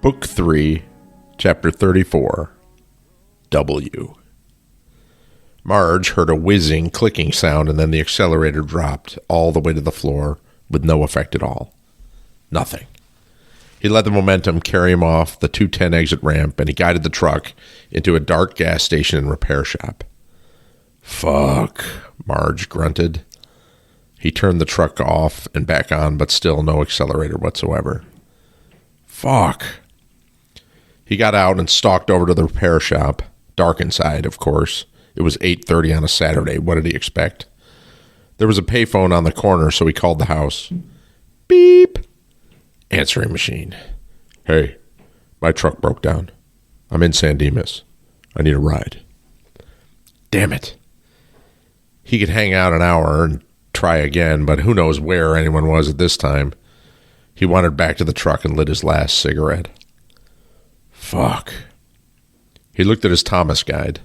Book 3, Chapter 34, W. Marge heard a whizzing, clicking sound, and then the accelerator dropped all the way to the floor with no effect at all. Nothing. He let the momentum carry him off the 210 exit ramp, and he guided the truck into a dark gas station and repair shop. Fuck, Marge grunted. He turned the truck off and back on, but still no accelerator whatsoever. Fuck. He got out and stalked over to the repair shop. Dark inside, of course. It was 8:30 on a Saturday. What did he expect? There was a payphone on the corner, so he called the house. Beep. Answering machine. Hey, my truck broke down. I'm in San Dimas. I need a ride. Damn it. He could hang out an hour and try again, but who knows where anyone was at this time. He wandered back to the truck and lit his last cigarette. Fuck. He looked at his Thomas guide.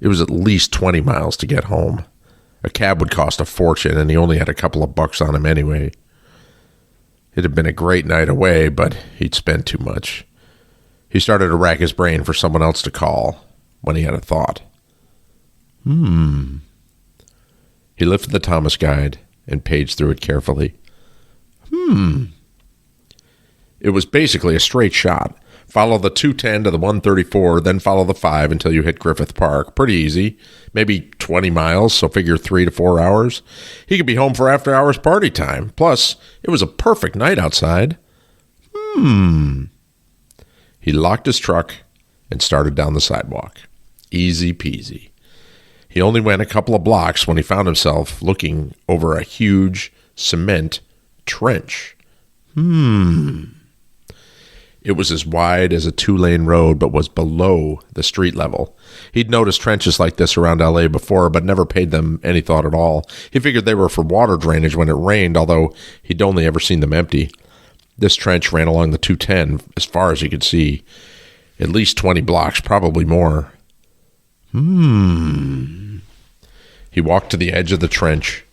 It was at least 20 miles to get home. A cab would cost a fortune, and he only had a couple of bucks on him anyway. It had been a great night away, but he'd spent too much. He started to rack his brain for someone else to call when he had a thought. He lifted the Thomas guide and paged through it carefully. It was basically a straight shot. Follow the 210 to the 134, then follow the 5 until you hit Griffith Park. Pretty easy. Maybe 20 miles, so figure 3 to 4 hours. He could be home for after-hours party time. Plus, it was a perfect night outside. He locked his truck and started down the sidewalk. Easy peasy. He only went a couple of blocks when he found himself looking over a huge cement trench. It was as wide as a 2-lane road, but was below the street level. He'd noticed trenches like this around L.A. before, but never paid them any thought at all. He figured they were for water drainage when it rained, although he'd only ever seen them empty. This trench ran along the 210 as far as he could see. At least 20 blocks, probably more. He walked to the edge of the trench.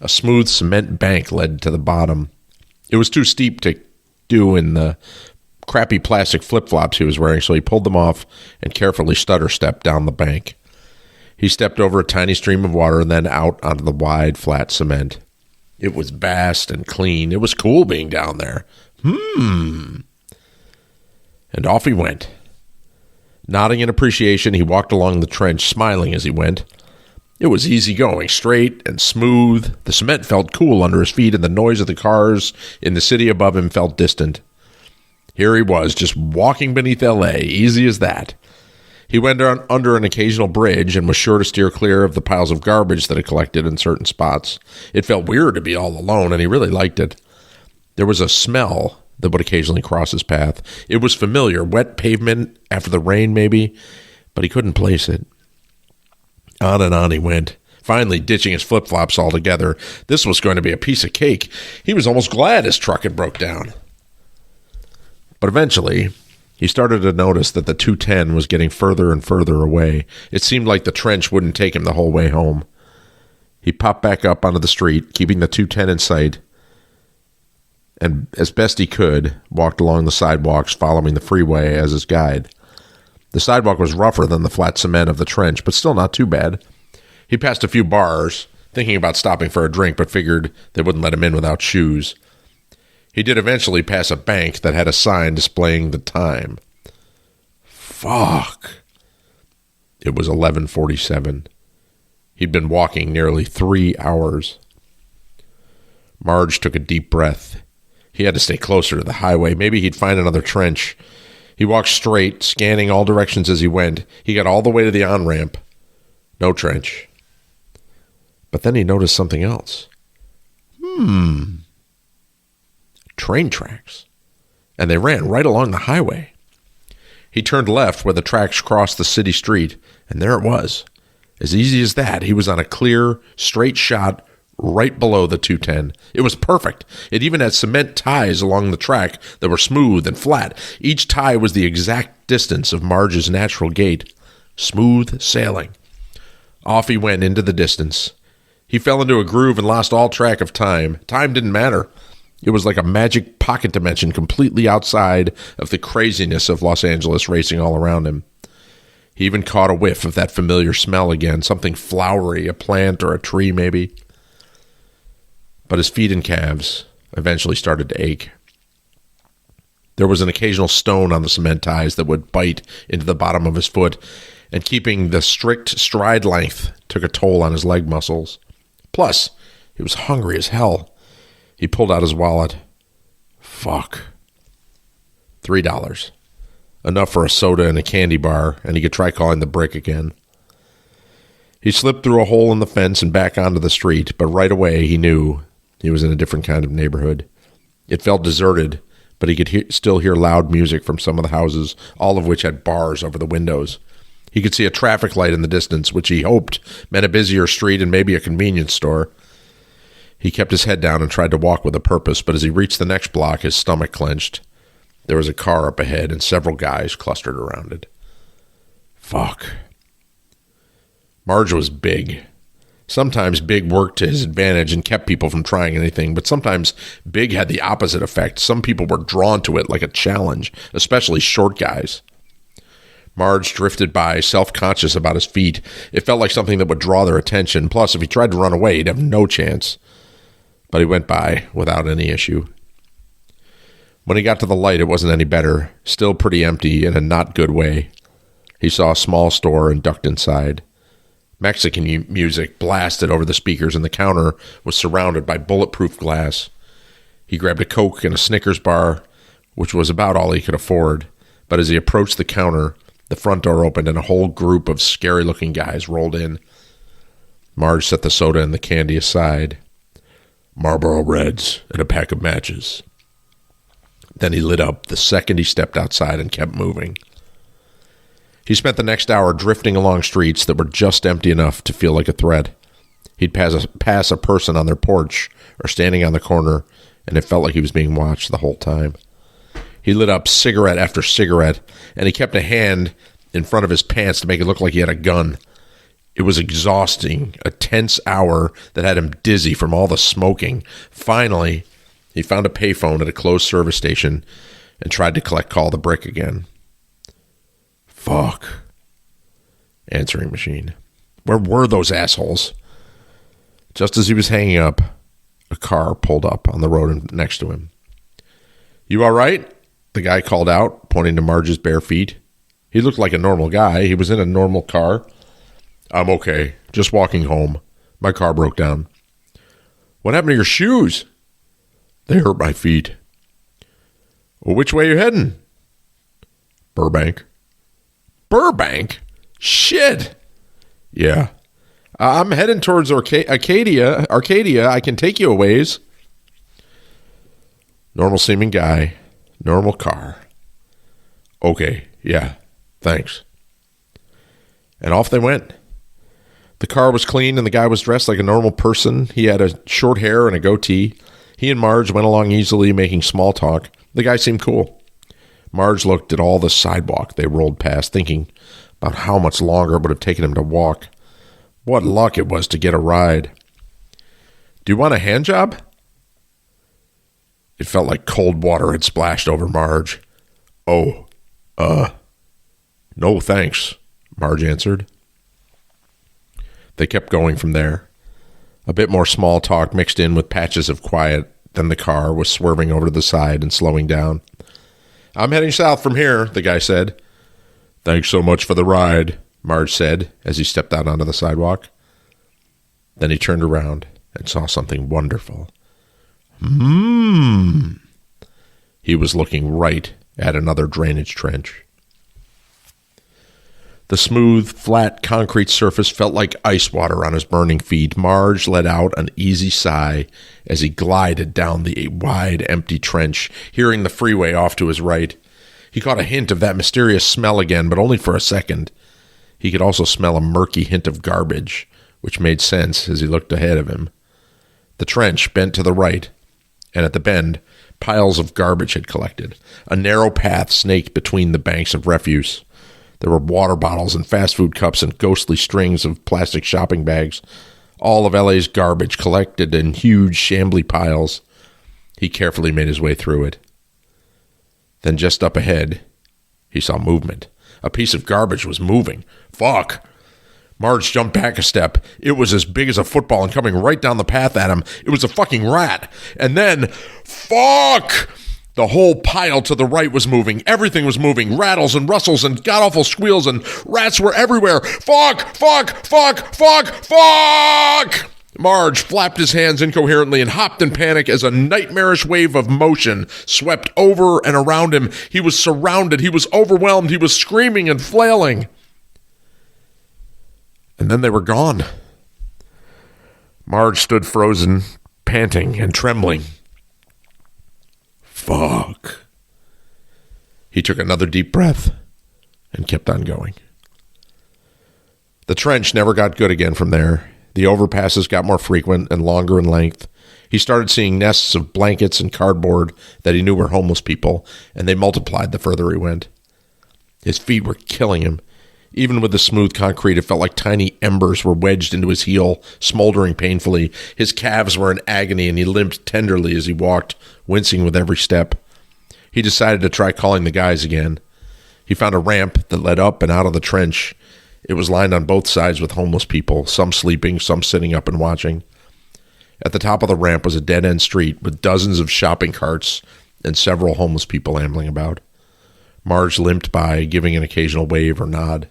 A smooth cement bank led to the bottom. It was too steep to do in the crappy plastic flip-flops he was wearing, so he pulled them off and carefully stutter-stepped down the bank. He stepped over a tiny stream of water and then out onto the wide, flat cement. It was vast and clean. It was cool being down there. And off he went. Nodding in appreciation, he walked along the trench, smiling as he went. It was easy going, straight and smooth. The cement felt cool under his feet, and the noise of the cars in the city above him felt distant. Here he was, just walking beneath L.A., easy as that. He went under an occasional bridge and was sure to steer clear of the piles of garbage that had collected in certain spots. It felt weird to be all alone, and he really liked it. There was a smell that would occasionally cross his path. It was familiar, wet pavement after the rain maybe, but he couldn't place it. On and on he went, finally ditching his flip-flops altogether. This was going to be a piece of cake. He was almost glad his truck had broke down. But eventually, he started to notice that the 210 was getting further and further away. It seemed like the trench wouldn't take him the whole way home. He popped back up onto the street, keeping the 210 in sight, and as best he could, walked along the sidewalks, following the freeway as his guide. The sidewalk was rougher than the flat cement of the trench, but still not too bad. He passed a few bars, thinking about stopping for a drink, but figured they wouldn't let him in without shoes. He did eventually pass a bank that had a sign displaying the time. Fuck. It was 11:47. He'd been walking nearly 3 hours. Marge took a deep breath. He had to stay closer to the highway. Maybe he'd find another trench. He walked straight, scanning all directions as he went. He got all the way to the on-ramp. No trench. But then he noticed something else. Train tracks. And they ran right along the highway. He turned left where the tracks crossed the city street, and there it was. As easy as that, he was on a clear, straight shot right below the 210. It was perfect. It even had cement ties along the track that were smooth and flat. Each tie was the exact distance of Marge's natural gait. Smooth sailing. Off he went into the distance. He fell into a groove and lost all track of time. Time didn't matter. It was like a magic pocket dimension completely outside of the craziness of Los Angeles racing all around him. He even caught a whiff of that familiar smell again, something flowery, a plant or a tree maybe. But his feet and calves eventually started to ache. There was an occasional stone on the cement ties that would bite into the bottom of his foot, and keeping the strict stride length took a toll on his leg muscles. Plus, he was hungry as hell. He pulled out his wallet. Fuck. $3. Enough for a soda and a candy bar, and he could try calling the Brick again. He slipped through a hole in the fence and back onto the street, but right away he knew he was in a different kind of neighborhood. It felt deserted, but he could still hear loud music from some of the houses, all of which had bars over the windows. He could see a traffic light in the distance, which he hoped meant a busier street and maybe a convenience store. He kept his head down and tried to walk with a purpose, but as he reached the next block, his stomach clenched. There was a car up ahead and several guys clustered around it. Fuck. Marge was big. Sometimes big worked to his advantage and kept people from trying anything, but sometimes big had the opposite effect. Some people were drawn to it like a challenge, especially short guys. Marge drifted by, self-conscious about his feet. It felt like something that would draw their attention. Plus, if he tried to run away, he'd have no chance. But he went by without any issue. When he got to the light, it wasn't any better. Still pretty empty in a not good way. He saw a small store and ducked inside. Mexican music blasted over the speakers, and the counter was surrounded by bulletproof glass. He grabbed a Coke and a Snickers bar, which was about all he could afford. But as he approached the counter, the front door opened and a whole group of scary-looking guys rolled in. Marge set the soda and the candy aside. Marlboro Reds and a pack of matches. Then he lit up the second he stepped outside and kept moving. He spent the next hour drifting along streets that were just empty enough to feel like a threat. He'd pass a person on their porch or standing on the corner, and it felt like he was being watched the whole time. He lit up cigarette after cigarette, and he kept a hand in front of his pants to make it look like he had a gun. It was exhausting, a tense hour that had him dizzy from all the smoking. Finally, he found a payphone at a closed service station and tried to call the Brick again. Fuck. Answering machine. Where were those assholes? Just as he was hanging up, a car pulled up on the road next to him. You all right? The guy called out, pointing to Marge's bare feet. He looked like a normal guy. He was in a normal car. I'm okay. Just walking home. My car broke down. What happened to your shoes? They hurt my feet. Well, which way are you heading? Burbank. Burbank? Shit. Yeah. I'm heading towards Arcadia. I can take you a ways. Normal seeming guy. Normal car. Okay. Yeah. Thanks. And off they went. The car was clean and the guy was dressed like a normal person. He had a short hair and a goatee. He and Marge went along easily, making small talk. The guy seemed cool. Marge looked at all the sidewalk they rolled past, thinking about how much longer it would have taken him to walk. What luck it was to get a ride. Do you want a hand job? It felt like cold water had splashed over Marge. Oh, no thanks, Marge answered. They kept going from there. A bit more small talk mixed in with patches of quiet. Then the car was swerving over to the side and slowing down. I'm heading south from here, the guy said. Thanks so much for the ride, Marge said as he stepped out onto the sidewalk. Then he turned around and saw something wonderful. He was looking right at another drainage trench. The smooth, flat concrete surface felt like ice water on his burning feet. Marge let out an easy sigh as he glided down the wide, empty trench, hearing the freeway off to his right. He caught a hint of that mysterious smell again, but only for a second. He could also smell a murky hint of garbage, which made sense as he looked ahead of him. The trench bent to the right, and at the bend, piles of garbage had collected. A narrow path snaked between the banks of refuse. There were water bottles and fast food cups and ghostly strings of plastic shopping bags. All of LA's garbage collected in huge, shambly piles. He carefully made his way through it. Then just up ahead, he saw movement. A piece of garbage was moving. Fuck! Marge jumped back a step. It was as big as a football and coming right down the path at him. It was a fucking rat. And then, fuck! The whole pile to the right was moving. Everything was moving. Rattles and rustles and god-awful squeals, and rats were everywhere. Fuck! Fuck! Fuck! Fuck! Fuck! Marge flapped his hands incoherently and hopped in panic as a nightmarish wave of motion swept over and around him. He was surrounded. He was overwhelmed. He was screaming and flailing. And then they were gone. Marge stood frozen, panting and trembling. Fuck. He took another deep breath and kept on going. The trench never got good again from there. The overpasses got more frequent and longer in length. He started seeing nests of blankets and cardboard that he knew were homeless people, and they multiplied the further he went. His feet were killing him. Even with the smooth concrete, it felt like tiny embers were wedged into his heel, smoldering painfully. His calves were in agony, and he limped tenderly as he walked, wincing with every step. He decided to try calling the guys again. He found a ramp that led up and out of the trench. It was lined on both sides with homeless people, some sleeping, some sitting up and watching. At the top of the ramp was a dead-end street with dozens of shopping carts and several homeless people ambling about. Marge limped by, giving an occasional wave or nod.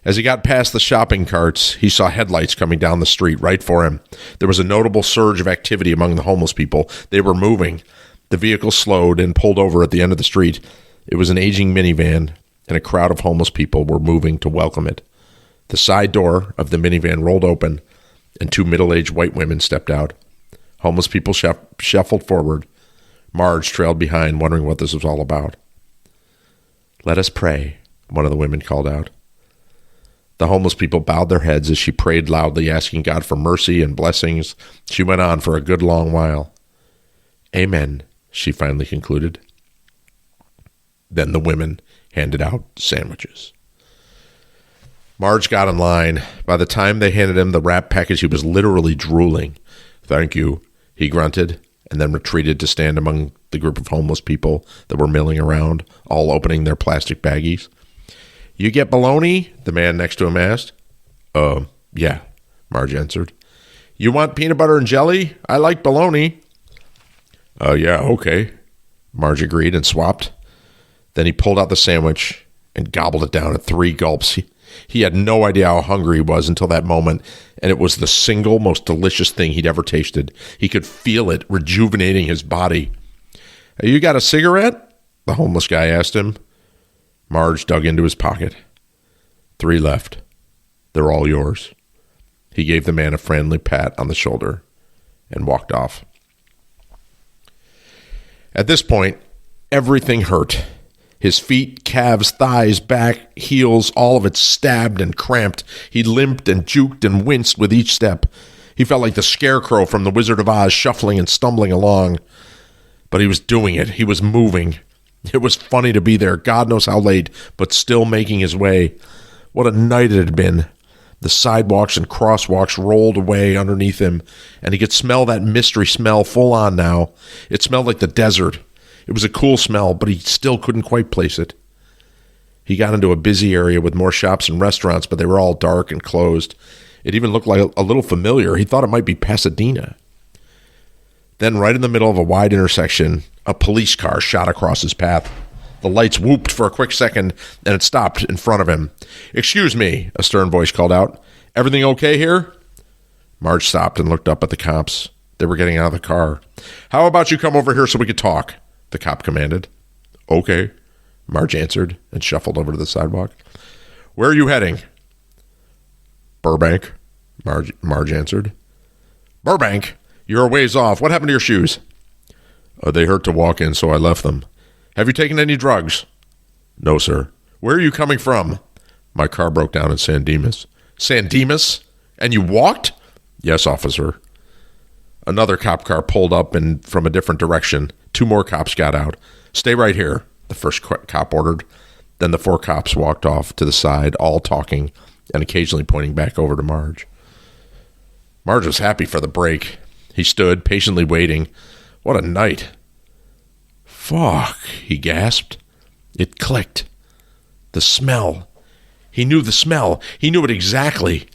As he got past the shopping carts, he saw headlights coming down the street right for him. There was a notable surge of activity among the homeless people. They were moving. The vehicle slowed and pulled over at the end of the street. It was an aging minivan, and a crowd of homeless people were moving to welcome it. The side door of the minivan rolled open, and two middle-aged white women stepped out. Homeless people shuffled forward. Marge trailed behind, wondering what this was all about. "Let us pray," one of the women called out. The homeless people bowed their heads as she prayed loudly, asking God for mercy and blessings. She went on for a good long while. "Amen," she finally concluded. Then the women handed out sandwiches. Marge got in line. By the time they handed him the wrap package, he was literally drooling. "Thank you," he grunted, and then retreated to stand among the group of homeless people that were milling around, all opening their plastic baggies. "You get bologna?" the man next to him asked. Yeah," Marge answered. "You want peanut butter and jelly? I like bologna." Yeah, okay," Marge agreed and swapped. Then he pulled out the sandwich and gobbled it down in 3 gulps. He had no idea how hungry he was until that moment, and it was the single most delicious thing he'd ever tasted. He could feel it rejuvenating his body. "You got a cigarette?" the homeless guy asked him. Marge dug into his pocket. 3 left. They're all yours. He gave the man a friendly pat on the shoulder and walked off. At this point, everything hurt. His feet, calves, thighs, back, heels, all of it stabbed and cramped. He limped and juked and winced with each step. He felt like the scarecrow from The Wizard of Oz, shuffling and stumbling along. But he was doing it. He was moving. It was funny to be there, God knows how late, but still making his way. What a night it had been. The sidewalks and crosswalks rolled away underneath him, and he could smell that mystery smell full on now. It smelled like the desert. It was a cool smell, but he still couldn't quite place it. He got into a busy area with more shops and restaurants, but they were all dark and closed. It even looked like a little familiar. He thought it might be Pasadena. Then, right in the middle of a wide intersection, a police car shot across his path. The lights whooped for a quick second, and it stopped in front of him. "Excuse me," a stern voice called out. "Everything okay here?" Marge stopped and looked up at the cops. They were getting out of the car. "How about you come over here so we could talk?" the cop commanded. "Okay," Marge answered and shuffled over to the sidewalk. "Where are you heading?" "Burbank," Marge answered. "Burbank? You're a ways off. What happened to your shoes?" They hurt to walk in, so I left them." "Have you taken any drugs?" "No, sir." "Where are you coming from?" "My car broke down in San Dimas." "San Dimas? And you walked?" "Yes, officer." Another cop car pulled up and from a different direction. 2 more cops got out. "Stay right here," the first cop ordered. Then the 4 cops walked off to the side, all talking and occasionally pointing back over to Marge. Marge was happy for the break. He stood, patiently waiting, What a night. Fuck, he gasped. It clicked. The smell. He knew the smell. He knew it exactly.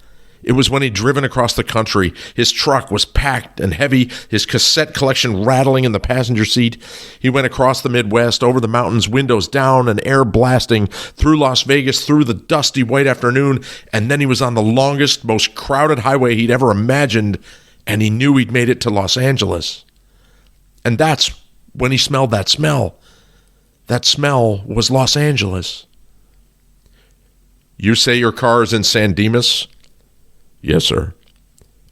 It was when he'd driven across the country. His truck was packed and heavy, his cassette collection rattling in the passenger seat. He went across the Midwest, over the mountains, windows down and air blasting, through Las Vegas, through the dusty white afternoon, and then he was on the longest, most crowded highway he'd ever imagined, and he knew he'd made it to Los Angeles. And that's when he smelled that smell. That smell was Los Angeles. You say your car is in San Dimas? Yes, sir.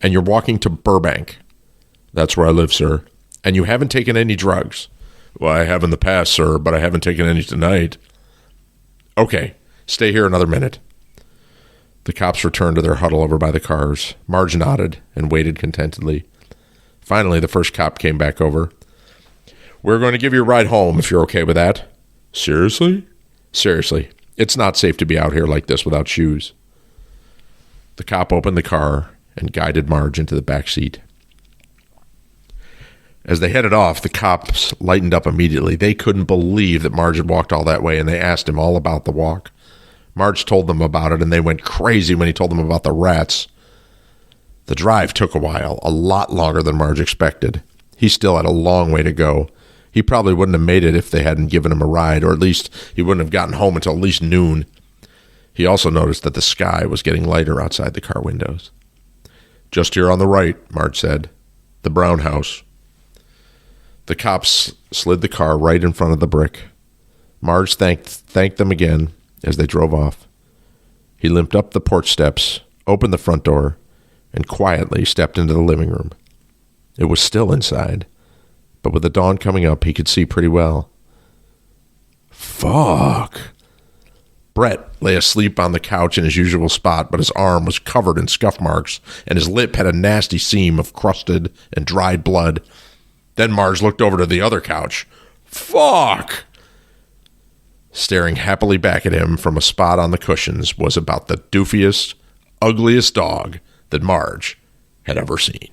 And you're walking to Burbank? That's where I live, sir. And you haven't taken any drugs? Well, I have in the past, sir, but I haven't taken any tonight. Okay, stay here another minute. The cops returned to their huddle over by the cars. Marge nodded and waited contentedly. Finally, the first cop came back over. We're going to give you a ride home if you're okay with that. Seriously? Seriously. It's not safe to be out here like this without shoes. The cop opened the car and guided Marge into the back seat. As they headed off, the cops lightened up immediately. They couldn't believe that Marge had walked all that way, and they asked him all about the walk. Marge told them about it, and they went crazy when he told them about the rats. The drive took a while, a lot longer than Marge expected. He still had a long way to go. He probably wouldn't have made it if they hadn't given him a ride, or at least he wouldn't have gotten home until at least noon. He also noticed that the sky was getting lighter outside the car windows. Just here on the right, Marge said. The brown house. The cops slid the car right in front of the brick. Marge thanked them again as they drove off. He limped up the porch steps, opened the front door, and quietly stepped into the living room. It was still inside, but with the dawn coming up, he could see pretty well. Fuck. Brett lay asleep on the couch in his usual spot, but his arm was covered in scuff marks, and his lip had a nasty seam of crusted and dried blood. Then Marge looked over to the other couch. Fuck! Staring happily back at him from a spot on the cushions was about the doofiest, ugliest dog that Marge had ever seen.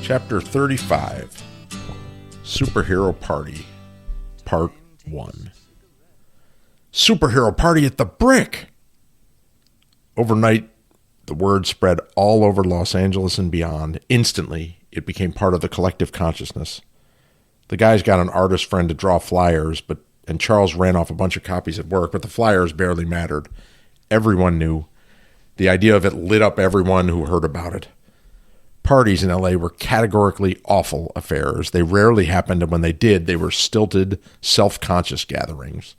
Chapter 35, Superhero Party, Part 1. Superhero Party at the Brick! Overnight, the word spread all over Los Angeles and beyond. Instantly, it became part of the collective consciousness. The guys got an artist friend to draw flyers, and Charles ran off a bunch of copies at work, but the flyers barely mattered. Everyone knew. The idea of it lit up everyone who heard about it. Parties in LA were categorically awful affairs. They rarely happened, and when they did, they were stilted, self-conscious gatherings.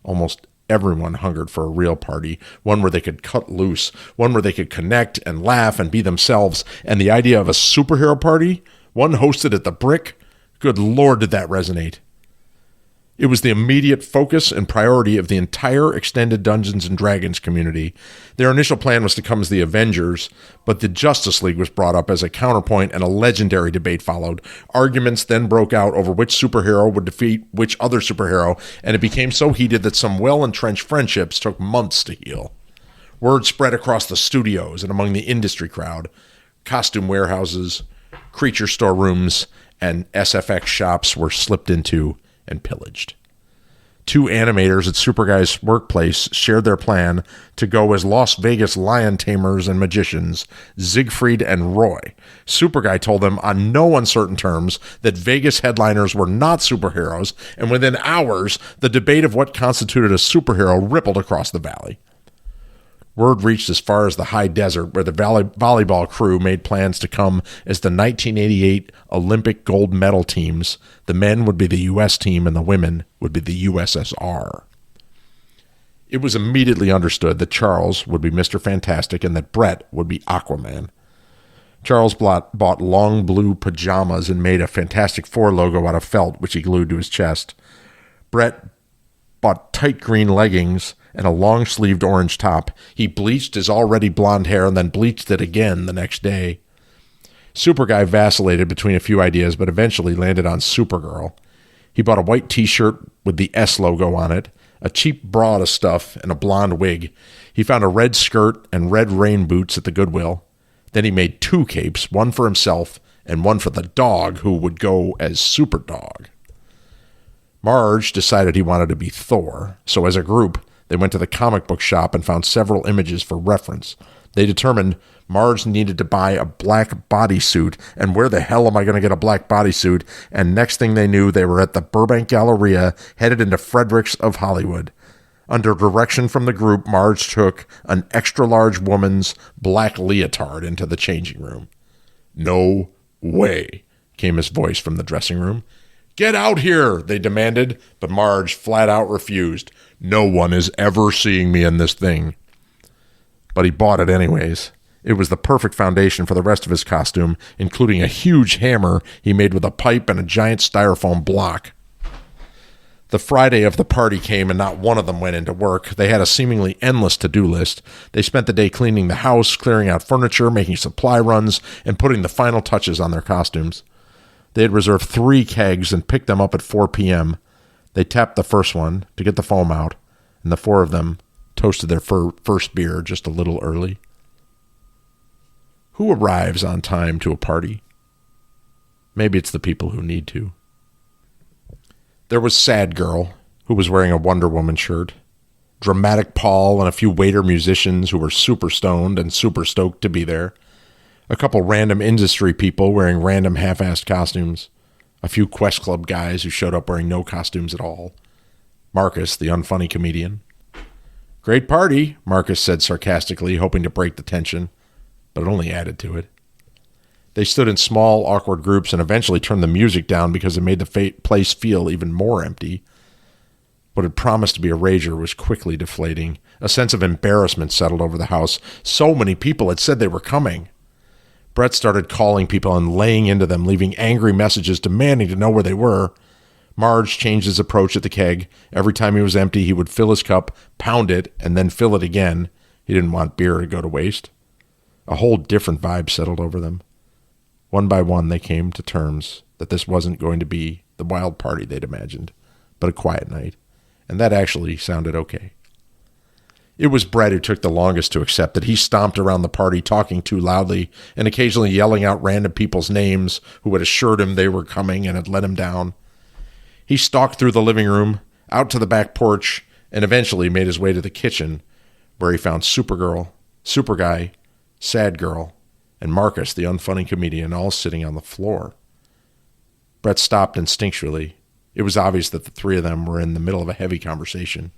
Almost everyone hungered for a real party, one where they could cut loose, one where they could connect and laugh and be themselves. And the idea of a superhero party, one hosted at the Brick, good Lord, did that resonate. It was the immediate focus and priority of the entire extended Dungeons & Dragons community. Their initial plan was to come as the Avengers, but the Justice League was brought up as a counterpoint, and a legendary debate followed. Arguments then broke out over which superhero would defeat which other superhero, and it became so heated that some well-entrenched friendships took months to heal. Word spread across the studios and among the industry crowd. Costume warehouses, creature storerooms, and SFX shops were slipped into and pillaged. Two animators at Superguy's workplace shared their plan to go as Las Vegas lion tamers and magicians, Siegfried and Roy. Superguy told them on no uncertain terms that Vegas headliners were not superheroes, and within hours, the debate of what constituted a superhero rippled across the valley. Word reached as far as the high desert, where the volleyball crew made plans to come as the 1988 Olympic gold medal teams. The men would be the U.S. team, and the women would be the USSR. It was immediately understood that Charles would be Mr. Fantastic and that Brett would be Aquaman. Charles bought long blue pajamas and made a Fantastic Four logo out of felt, which he glued to his chest. Brett bought tight green leggings and a long-sleeved orange top. He bleached his already blonde hair and then bleached it again the next day. Superguy vacillated between a few ideas, but eventually landed on Supergirl. He bought a white t-shirt with the S logo on it, a cheap bra to stuff, and a blonde wig. He found a red skirt and red rain boots at the Goodwill. Then he made 2 capes, one for himself and one for the dog, who would go as Superdog. Marge decided he wanted to be Thor, so as a group, they went to the comic book shop and found several images for reference. They determined Marge needed to buy a black bodysuit, and where the hell am I going to get a black bodysuit? And next thing they knew, they were at the Burbank Galleria, headed into Fredericks of Hollywood. Under direction from the group, Marge took an extra-large woman's black leotard into the changing room. "No way," came his voice from the dressing room. "Get out here," they demanded, but Marge flat out refused. "No one is ever seeing me in this thing." But he bought it anyways. It was the perfect foundation for the rest of his costume, including a huge hammer he made with a pipe and a giant styrofoam block. The Friday of the party came and not one of them went into work. They had a seemingly endless to-do list. They spent the day cleaning the house, clearing out furniture, making supply runs, and putting the final touches on their costumes. They had reserved 3 kegs and picked them up at 4 p.m. They tapped the first one to get the foam out, and the 4 of them toasted their first beer just a little early. Who arrives on time to a party? Maybe it's the people who need to. There was Sad Girl, who was wearing a Wonder Woman shirt. Dramatic Paul and a few waiter musicians who were super stoned and super stoked to be there. A couple random industry people wearing random half-assed costumes. A few Quest Club guys who showed up wearing no costumes at all. Marcus, the unfunny comedian. "Great party," Marcus said sarcastically, hoping to break the tension, but it only added to it. They stood in small, awkward groups and eventually turned the music down because it made the place feel even more empty. What had promised to be a rager was quickly deflating. A sense of embarrassment settled over the house. So many people had said they were coming. Brett started calling people and laying into them, leaving angry messages demanding to know where they were. Marge changed his approach at the keg. Every time he was empty, he would fill his cup, pound it, and then fill it again. He didn't want beer to go to waste. A whole different vibe settled over them. One by one, they came to terms that this wasn't going to be the wild party they'd imagined, but a quiet night, and that actually sounded okay. It was Brett who took the longest to accept that. He stomped around the party, talking too loudly, and occasionally yelling out random people's names who had assured him they were coming and had let him down. He stalked through the living room, out to the back porch, and eventually made his way to the kitchen, where he found Supergirl, Superguy, Sad Girl, and Marcus, the unfunny comedian, all sitting on the floor. Brett stopped instinctually. It was obvious that the 3 of them were in the middle of a heavy conversation.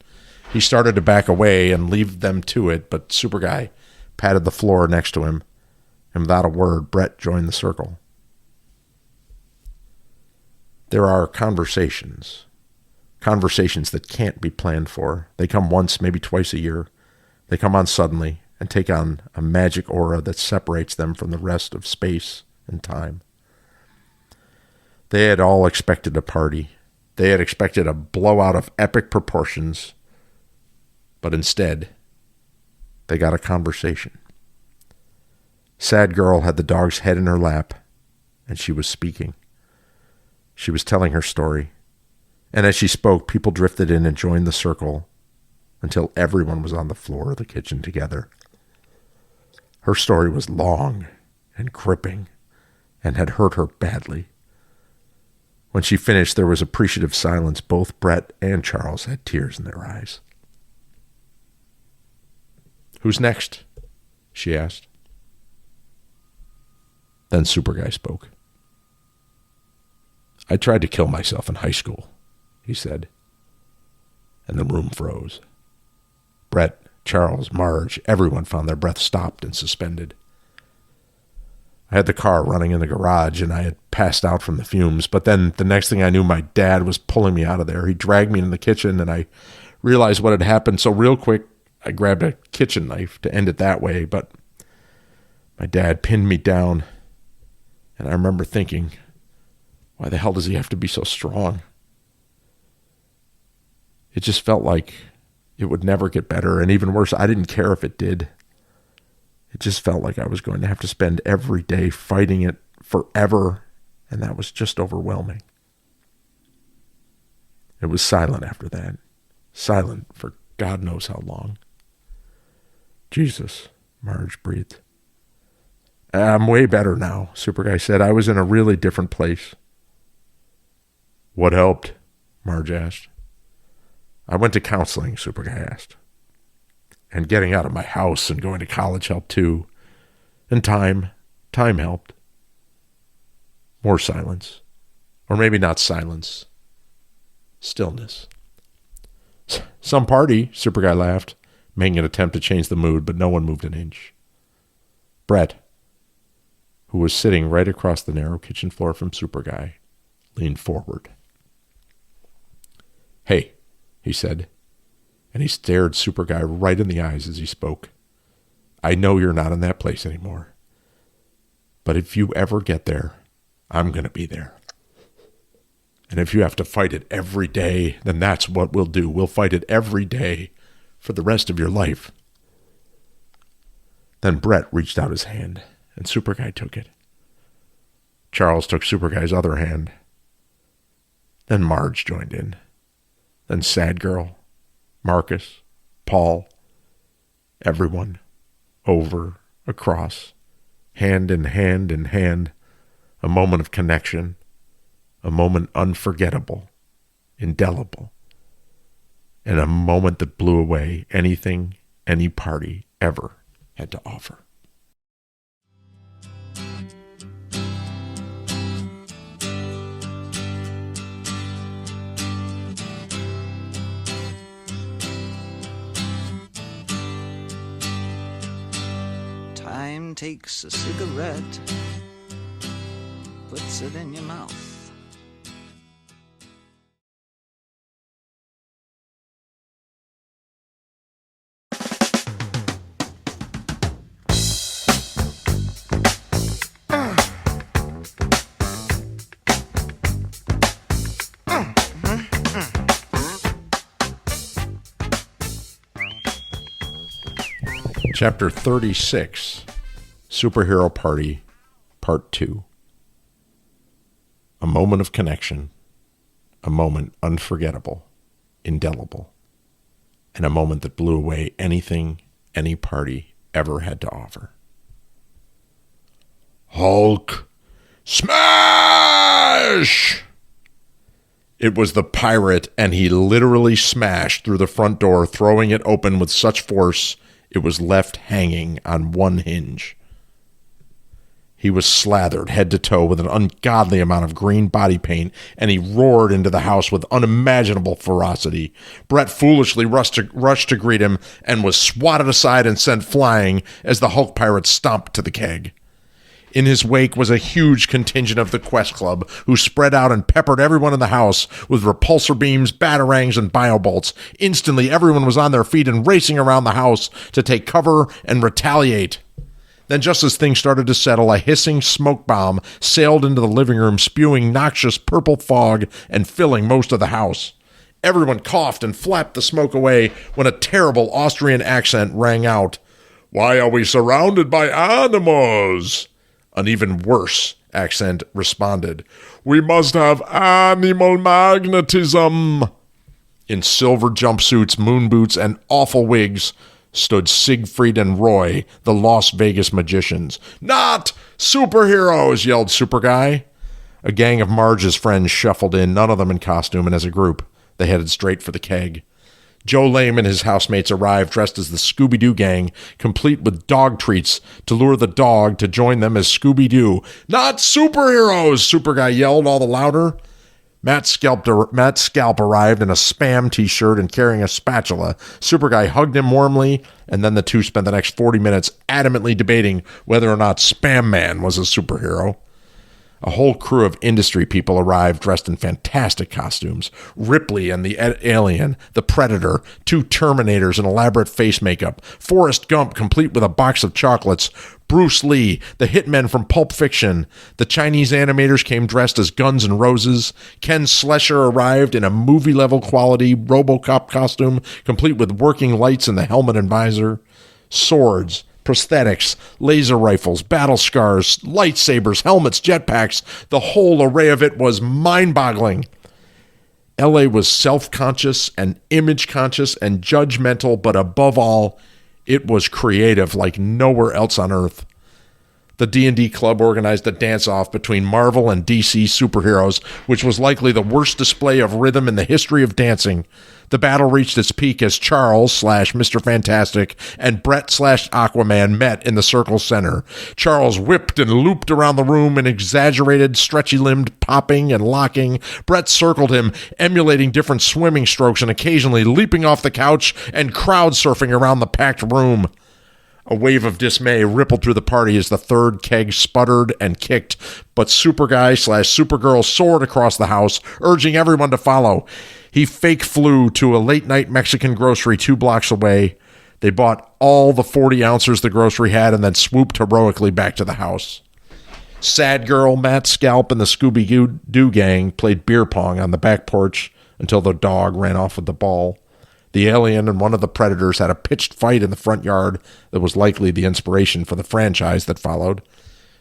He started to back away and leave them to it, but Superguy patted the floor next to him, and without a word, Brett joined the circle. There are conversations that can't be planned for. They come once, maybe twice a year. They come on suddenly and take on a magic aura that separates them from the rest of space and time. They had all expected a party. They had expected a blowout of epic proportions, but instead, they got a conversation. Sad Girl had the dog's head in her lap, and she was speaking. She was telling her story, and as she spoke, people drifted in and joined the circle until everyone was on the floor of the kitchen together. Her story was long and gripping and had hurt her badly. When she finished, there was appreciative silence. Both Brett and Charles had tears in their eyes. "Who's next?" she asked. Then Superguy spoke. "I tried to kill myself in high school," he said, and the room froze. Brett, Charles, Marge, everyone found their breath stopped and suspended. I had the car running in the garage, and I had passed out from the fumes, but then the next thing I knew, my dad was pulling me out of there. He dragged me into the kitchen, and I realized what had happened, so real quick, I grabbed a kitchen knife to end it that way, but my dad pinned me down, and I remember thinking, why the hell does he have to be so strong? It just felt like it would never get better. And even worse, I didn't care if it did. It just felt like I was going to have to spend every day fighting it forever. And that was just overwhelming. It was silent after that. Silent for God knows how long. Jesus, Marge breathed. I'm way better now, Superguy said. I was in a really different place. What helped? Marge asked. I went to counseling, Superguy asked. And getting out of my house and going to college helped too. And time helped. More silence. Or maybe not silence. Stillness. Some party, Superguy laughed, making an attempt to change the mood, but no one moved an inch. Brett, who was sitting right across the narrow kitchen floor from Superguy, leaned forward. Hey, he said, and he stared Superguy right in the eyes as he spoke. I know you're not in that place anymore. But if you ever get there, I'm going to be there. And if you have to fight it every day, then that's what we'll do. We'll fight it every day for the rest of your life. Then Brett reached out his hand, and Superguy took it. Charles took Superguy's other hand. Then Marge joined in. Then Sad Girl, Marcus, Paul, everyone, over, across, hand in hand in hand, a moment of connection, a moment unforgettable, indelible, and a moment that blew away anything any party ever had to offer. Time takes a cigarette, puts it in your mouth. Chapter 36, Superhero Party, Part 2. A moment of connection, a moment unforgettable, indelible, and a moment that blew away anything any party ever had to offer. Hulk smash! It was the pirate, and he literally smashed through the front door, throwing it open with such force it was left hanging on one hinge. He was slathered head to toe with an ungodly amount of green body paint, and he roared into the house with unimaginable ferocity. Brett foolishly rushed to greet him and was swatted aside and sent flying as the Hulk pirate stomped to the keg. In his wake was a huge contingent of the Quest Club, who spread out and peppered everyone in the house with repulsor beams, batarangs, and biobolts. Instantly, everyone was on their feet and racing around the house to take cover and retaliate. Then, just as things started to settle, a hissing smoke bomb sailed into the living room, spewing noxious purple fog and filling most of the house. Everyone coughed and flapped the smoke away when a terrible Austrian accent rang out. "Why are we surrounded by animals?" An even worse accent responded, "We must have animal magnetism." In silver jumpsuits, moon boots, and awful wigs stood Siegfried and Roy, the Las Vegas magicians. "Not superheroes!" yelled Superguy. A gang of Marge's friends shuffled in, none of them in costume, and as a group, they headed straight for the keg. Joe Lame and his housemates arrived dressed as the Scooby-Doo gang, complete with dog treats to lure the dog to join them as Scooby-Doo. "Not superheroes!" Superguy yelled all the louder. Matt Scalp arrived in a Spam t-shirt and carrying a spatula. Superguy hugged him warmly, and then the two spent the next 40 minutes adamantly debating whether or not Spam Man was a superhero. A whole crew of industry people arrived dressed in fantastic costumes. Ripley and the Alien, the Predator, 2 Terminators in elaborate face makeup, Forrest Gump complete with a box of chocolates, Bruce Lee, the hitmen from Pulp Fiction. The Chinese animators came dressed as Guns N' Roses. Ken Slesher arrived in a movie-level quality RoboCop costume, complete with working lights in the helmet and visor. Swords, prosthetics, laser rifles, battle scars, lightsabers, helmets, jetpacks. The whole array of it was mind-boggling. LA was self-conscious and image-conscious and judgmental, but above all, it was creative like nowhere else on Earth. The D&D Club organized a dance-off between Marvel and DC superheroes, which was likely the worst display of rhythm in the history of dancing. The battle reached its peak as Charles/Mr. Fantastic and Brett/Aquaman met in the circle's center. Charles whipped and looped around the room in exaggerated, stretchy-limbed popping and locking. Brett circled him, emulating different swimming strokes and occasionally leaping off the couch and crowd surfing around the packed room. A wave of dismay rippled through the party as the third keg sputtered and kicked, but Superguy/Supergirl soared across the house, urging everyone to follow. He fake flew to a late-night Mexican grocery 2 blocks away. They bought all the 40 ounces the grocery had and then swooped heroically back to the house. Sad Girl, Matt Scalp, and the Scooby-Doo gang played beer pong on the back porch until the dog ran off with the ball. The Alien and one of the Predators had a pitched fight in the front yard that was likely the inspiration for the franchise that followed.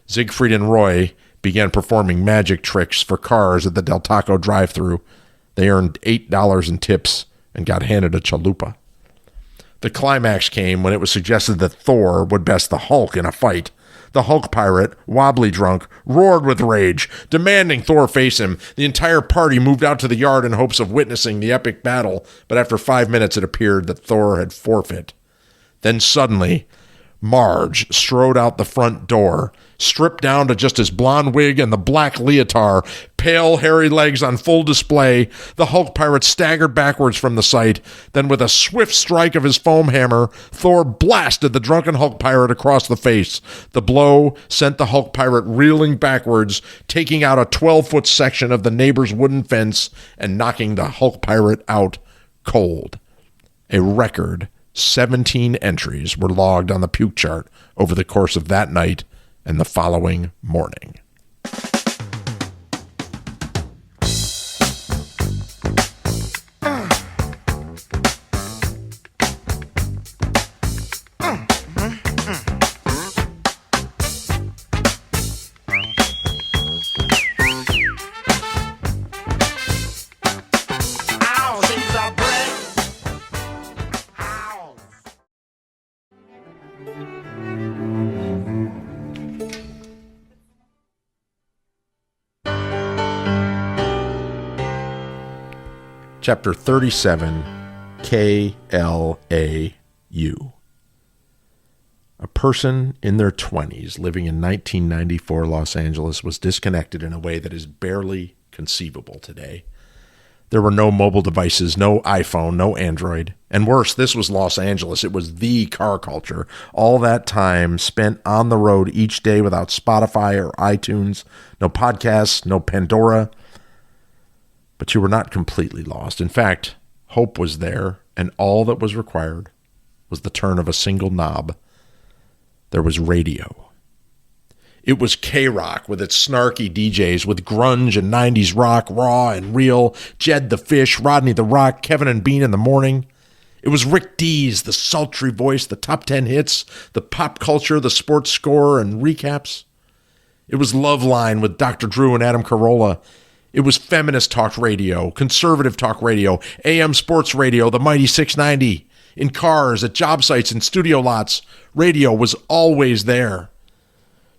Siegfried and Roy began performing magic tricks for cars at the Del Taco drive-thru. They earned $8 in tips and got handed a chalupa. The climax came when it was suggested that Thor would best the Hulk in a fight. The Hulk pirate, wobbly drunk, roared with rage, demanding Thor face him. The entire party moved out to the yard in hopes of witnessing the epic battle, but after 5 minutes it appeared that Thor had forfeit. Then suddenly, Marge strode out the front door, stripped down to just his blonde wig and the black leotard, pale, hairy legs on full display. The Hulk pirate staggered backwards from the sight. Then with a swift strike of his foam hammer, Thor blasted the drunken Hulk pirate across the face. The blow sent the Hulk pirate reeling backwards, taking out a 12-foot section of the neighbor's wooden fence and knocking the Hulk pirate out cold. A record 17 entries were logged on the puke chart over the course of that night and the following morning. Chapter 37, KLAU. A person in their 20s living in 1994 Los Angeles was disconnected in a way that is barely conceivable today. There were no mobile devices, no iPhone, no Android. And worse, this was Los Angeles. It was the car culture. All that time spent on the road each day without Spotify or iTunes, no podcasts, no Pandora. But you were not completely lost. In fact, hope was there, and all that was required was the turn of a single knob. There was radio. It was K-Rock with its snarky DJs, with grunge and 90s rock, raw and real, Jed the Fish, Rodney the Rock, Kevin and Bean in the morning. It was Rick Dees, the sultry voice, the top 10 hits, the pop culture, the sports score, and recaps. It was Loveline with Dr. Drew and Adam Carolla. It was feminist talk radio, conservative talk radio, AM sports radio, the mighty 690. In cars, at job sites, in studio lots, radio was always there.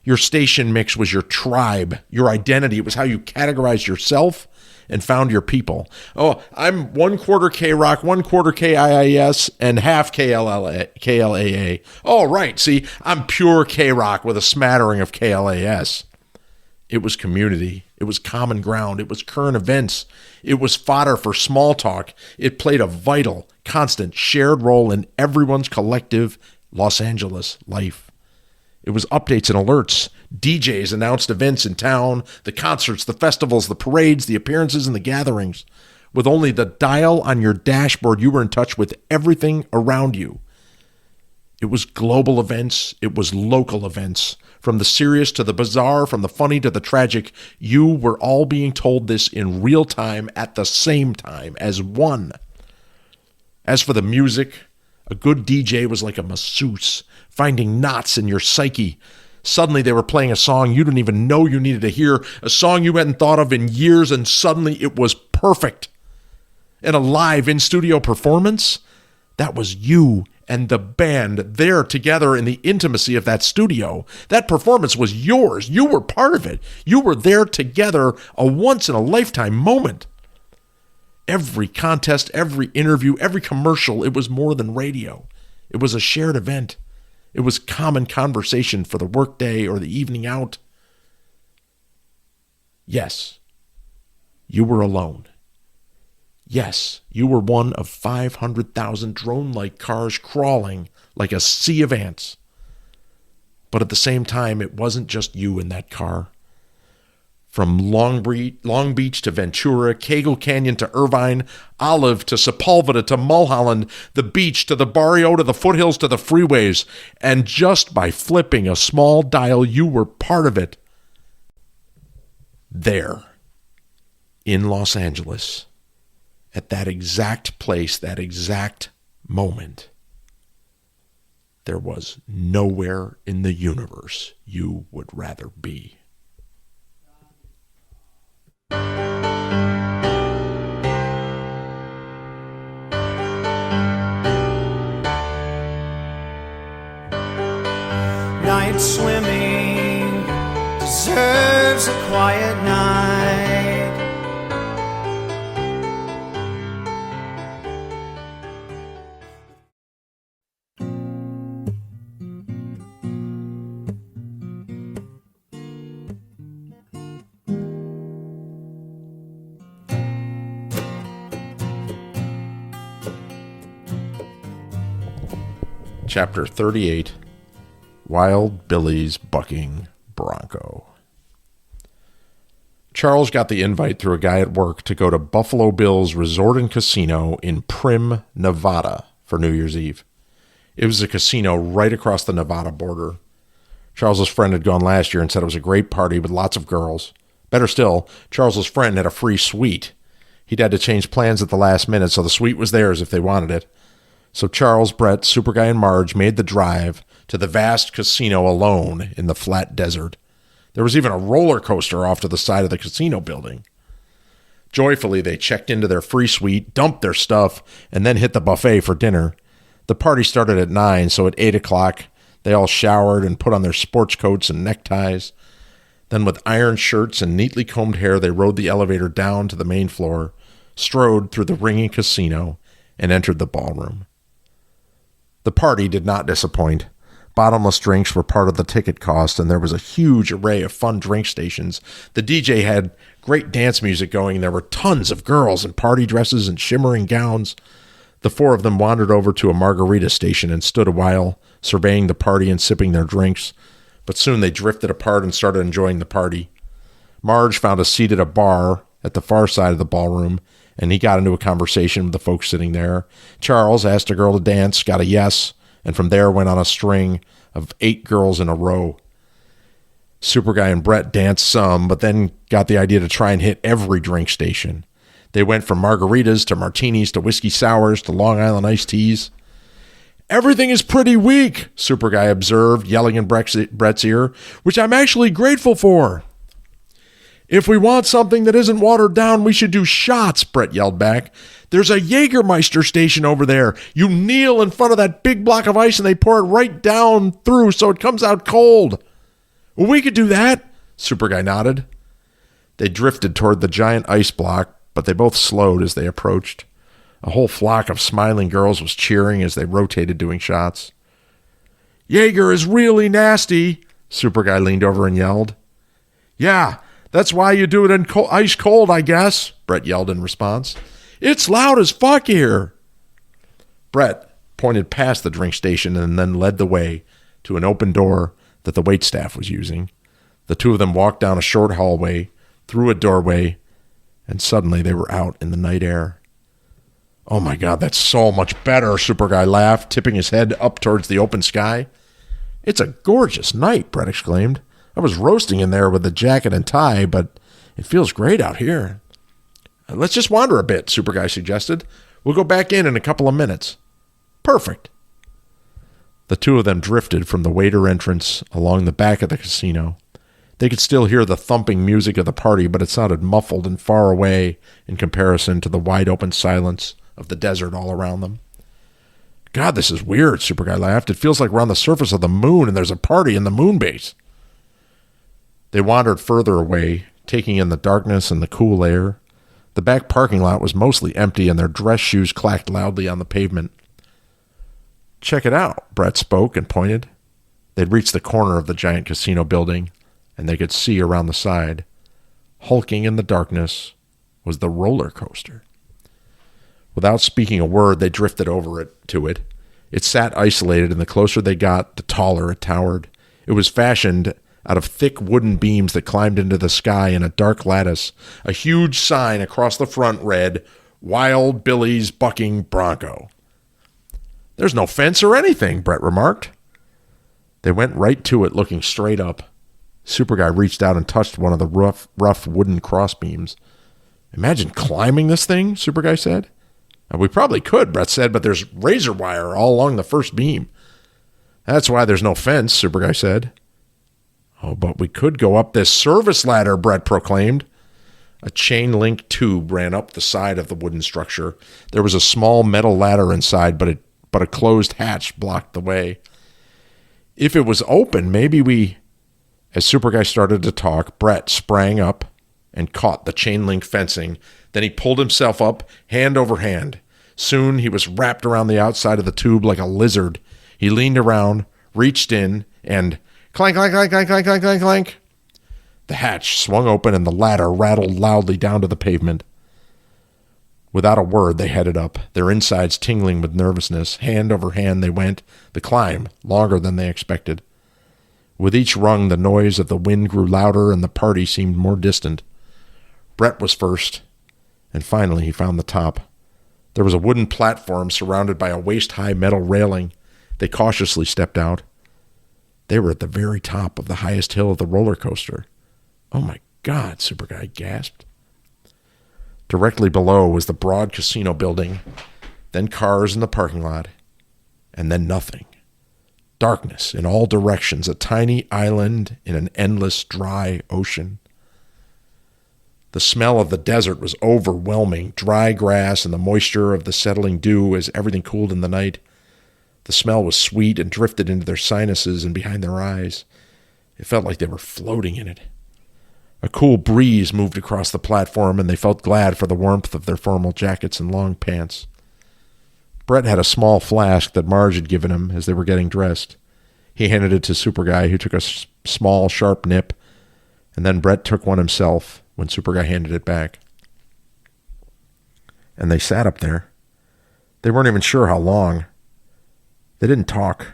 Your station mix was your tribe, your identity. It was how you categorized yourself and found your people. Oh, I'm 1/4 K-Rock, 1/4 KIIS, and half KLAA. Oh, right. See, I'm pure K-Rock with a smattering of KLAS. It was community. It was common ground. It was current events. It was fodder for small talk. It played a vital, constant, shared role in everyone's collective Los Angeles life. It was updates and alerts. DJs announced events in town, the concerts, the festivals, the parades, the appearances, and the gatherings. With only the dial on your dashboard, you were in touch with everything around you. It was global events. It was local events. From the serious to the bizarre, from the funny to the tragic, you were all being told this in real time at the same time as one. As for the music, a good DJ was like a masseuse, finding knots in your psyche. Suddenly they were playing a song you didn't even know you needed to hear, a song you hadn't thought of in years, and suddenly it was perfect. And a live in-studio performance, that was you and the band there together in the intimacy of that studio. That performance was yours. You were part of it. You were there together, a once-in-a-lifetime moment. Every contest, every interview, every commercial, it was more than radio. It was a shared event. It was common conversation for the workday or the evening out. Yes, you were alone. Yes, you were one of 500,000 drone-like cars crawling like a sea of ants. But at the same time, it wasn't just you in that car. From Long Beach to Ventura, Cagle Canyon to Irvine, Olive to Sepulveda to Mulholland, the beach to the barrio to the foothills to the freeways, and just by flipping a small dial, you were part of it. There, in Los Angeles, at that exact place, that exact moment, there was nowhere in the universe you would rather be. Night swimming deserves a quiet night. Chapter 38, Wild Billy's Bucking Bronco. Charles got the invite through a guy at work to go to Buffalo Bill's Resort and Casino in Primm, Nevada for New Year's Eve. It was a casino right across the Nevada border. Charles's friend had gone last year and said it was a great party with lots of girls. Better still, Charles's friend had a free suite. He'd had to change plans at the last minute, so the suite was theirs if they wanted it. So Charles, Brett, Superguy, and Marge made the drive to the vast casino alone in the flat desert. There was even a roller coaster off to the side of the casino building. Joyfully, they checked into their free suite, dumped their stuff, and then hit the buffet for dinner. The party started at 9, so at 8 o'clock, they all showered and put on their sports coats and neckties. Then with iron shirts and neatly combed hair, they rode the elevator down to the main floor, strode through the ringing casino, and entered the ballroom. The party did not disappoint. Bottomless drinks were part of the ticket cost, and there was a huge array of fun drink stations. The DJ had great dance music going, and there were tons of girls in party dresses and shimmering gowns. The four of them wandered over to a margarita station and stood a while, surveying the party and sipping their drinks, but soon they drifted apart and started enjoying the party. Marge found a seat at a bar at the far side of the ballroom, and he got into a conversation with the folks sitting there. Charles asked a girl to dance, got a yes, and from there went on a string of 8 girls in a row. Superguy and Brett danced some, but then got the idea to try and hit every drink station. They went from margaritas to martinis to whiskey sours to Long Island iced teas. "Everything is pretty weak," Superguy observed, yelling in Brett's ear, "which I'm actually grateful for." "If we want something that isn't watered down, we should do shots," Brett yelled back. "There's a Jägermeister station over there. You kneel in front of that big block of ice and they pour it right down through so it comes out cold." "Well, we could do that," Superguy nodded. They drifted toward the giant ice block, but they both slowed as they approached. A whole flock of smiling girls was cheering as they rotated doing shots. "Jaeger is really nasty," Superguy leaned over and yelled. "Yeah, that's why you do it in ice cold, I guess," Brett yelled in response. "It's loud as fuck here." Brett pointed past the drink station and then led the way to an open door that the waitstaff was using. The two of them walked down a short hallway, through a doorway, and suddenly they were out in the night air. "Oh my God, that's so much better," Superguy laughed, tipping his head up towards the open sky. "It's a gorgeous night," Brett exclaimed. "I was roasting in there with the jacket and tie, but it feels great out here." "Let's just wander a bit," Superguy suggested. "We'll go back in a couple of minutes." "Perfect." The two of them drifted from the waiter entrance along the back of the casino. They could still hear the thumping music of the party, but it sounded muffled and far away in comparison to the wide-open silence of the desert all around them. "God, this is weird," Superguy laughed. "It feels like we're on the surface of the moon and there's a party in the moon base." They wandered further away, taking in the darkness and the cool air. The back parking lot was mostly empty and their dress shoes clacked loudly on the pavement. "Check it out," Brett spoke and pointed. They'd reached the corner of the giant casino building, and they could see around the side. Hulking in the darkness was the roller coaster. Without speaking a word, they drifted over to it. It sat isolated, and the closer they got, the taller it towered. It was fashioned out of thick wooden beams that climbed into the sky in a dark lattice. A huge sign across the front read, "Wild Billy's Bucking Bronco." "There's no fence or anything," Brett remarked. They went right to it, looking straight up. Superguy reached out and touched one of the rough wooden crossbeams. "Imagine climbing this thing," Superguy said. "We probably could," Brett said, "but there's razor wire all along the first beam." "That's why there's no fence," Superguy said. "Oh, but we could go up this service ladder," Brett proclaimed. A chain-link tube ran up the side of the wooden structure. There was a small metal ladder inside, but a closed hatch blocked the way. "If it was open, maybe we..." As Superguy started to talk, Brett sprang up and caught the chain-link fencing. Then he pulled himself up, hand over hand. Soon he was wrapped around the outside of the tube like a lizard. He leaned around, reached in, and clank, clank, clank, clank, clank, clank, clank, clank. The hatch swung open and the ladder rattled loudly down to the pavement. Without a word, they headed up, their insides tingling with nervousness. Hand over hand they went, the climb longer than they expected. With each rung, the noise of the wind grew louder and the party seemed more distant. Brett was first, and finally he found the top. There was a wooden platform surrounded by a waist-high metal railing. They cautiously stepped out. They were at the very top of the highest hill of the roller coaster. "Oh my God," Superguy gasped. Directly below was the broad casino building, then cars in the parking lot, and then nothing. Darkness in all directions, a tiny island in an endless, dry ocean. The smell of the desert was overwhelming, dry grass and the moisture of the settling dew as everything cooled in the night. The smell was sweet and drifted into their sinuses and behind their eyes. It felt like they were floating in it. A cool breeze moved across the platform, and they felt glad for the warmth of their formal jackets and long pants. Brett had a small flask that Marge had given him as they were getting dressed. He handed it to Superguy, who took a small, sharp nip, and then Brett took one himself when Superguy handed it back. And they sat up there. They weren't even sure how long. They didn't talk.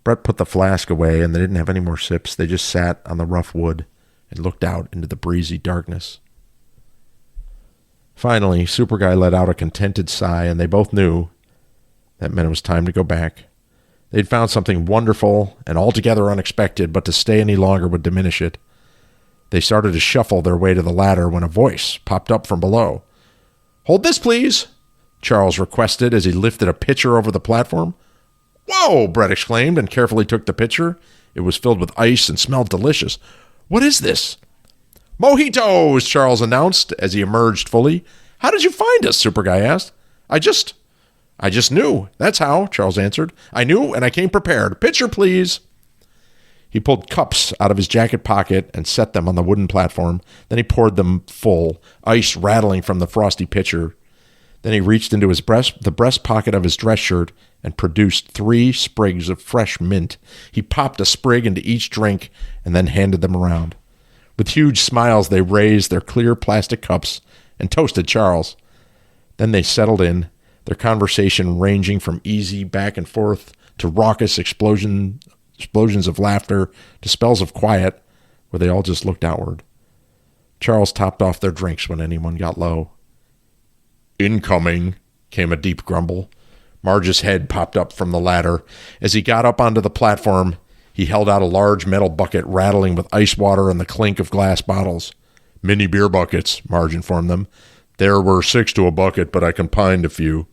Brett put the flask away, and they didn't have any more sips. They just sat on the rough wood and looked out into the breezy darkness. Finally, Superguy let out a contented sigh, and they both knew that meant it was time to go back. They'd found something wonderful and altogether unexpected, but to stay any longer would diminish it. They started to shuffle their way to the ladder when a voice popped up from below. "Hold this, please," Charles requested as he lifted a pitcher over the platform. "Whoa!" Brett exclaimed and carefully took the pitcher. It was filled with ice and smelled delicious. "What is this?" "Mojitos," Charles announced as he emerged fully. "How did you find us?" Superguy asked. I just knew. That's how," Charles answered. "I knew, and I came prepared. Pitcher, please." He pulled cups out of his jacket pocket and set them on the wooden platform. Then he poured them full, ice rattling from the frosty pitcher. Then he reached into the breast pocket of his dress shirt and produced 3 sprigs of fresh mint. He popped a sprig into each drink and then handed them around. With huge smiles, they raised their clear plastic cups and toasted Charles. Then they settled in, their conversation ranging from easy back and forth to raucous explosions explosions of laughter to spells of quiet where they all just looked outward. Charles topped off their drinks when anyone got low. "Incoming," came a deep grumble. Marge's head popped up from the ladder. As he got up onto the platform, he held out a large metal bucket rattling with ice water and the clink of glass bottles. "Mini beer buckets," Marge informed them. "There were 6 to a bucket, but I combined a few."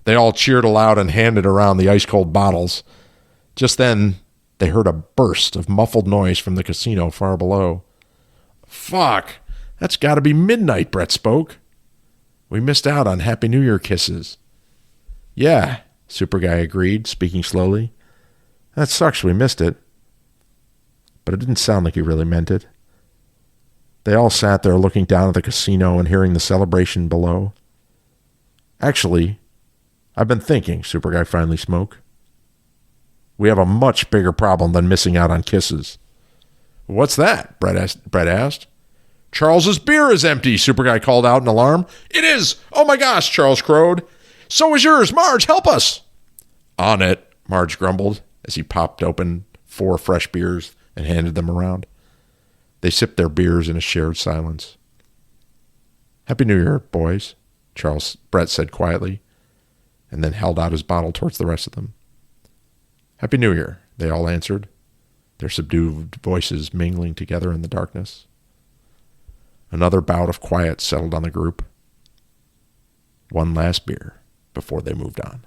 They all cheered aloud and handed around the ice-cold bottles. Just then, they heard a burst of muffled noise from the casino far below. "Fuck! That's got to be midnight," Brett spoke. "We missed out on Happy New Year kisses." "Yeah," Super Guy agreed, speaking slowly. "That sucks we missed it." But it didn't sound like he really meant it. They all sat there looking down at the casino and hearing the celebration below. "Actually, I've been thinking," Super Guy finally spoke. "We have a much bigger problem than missing out on kisses." "What's that?" Brett asked. "Charles's beer is empty," Super Guy called out in alarm. "It is! Oh my gosh," Charles crowed. "So is yours. Marge, help us." "On it," Marge grumbled as he popped open 4 fresh beers and handed them around. They sipped their beers in a shared silence. "Happy New Year, boys," Brett said quietly, and then held out his bottle towards the rest of them. "Happy New Year," they all answered, their subdued voices mingling together in the darkness. Another bout of quiet settled on the group. One last beer before they moved on.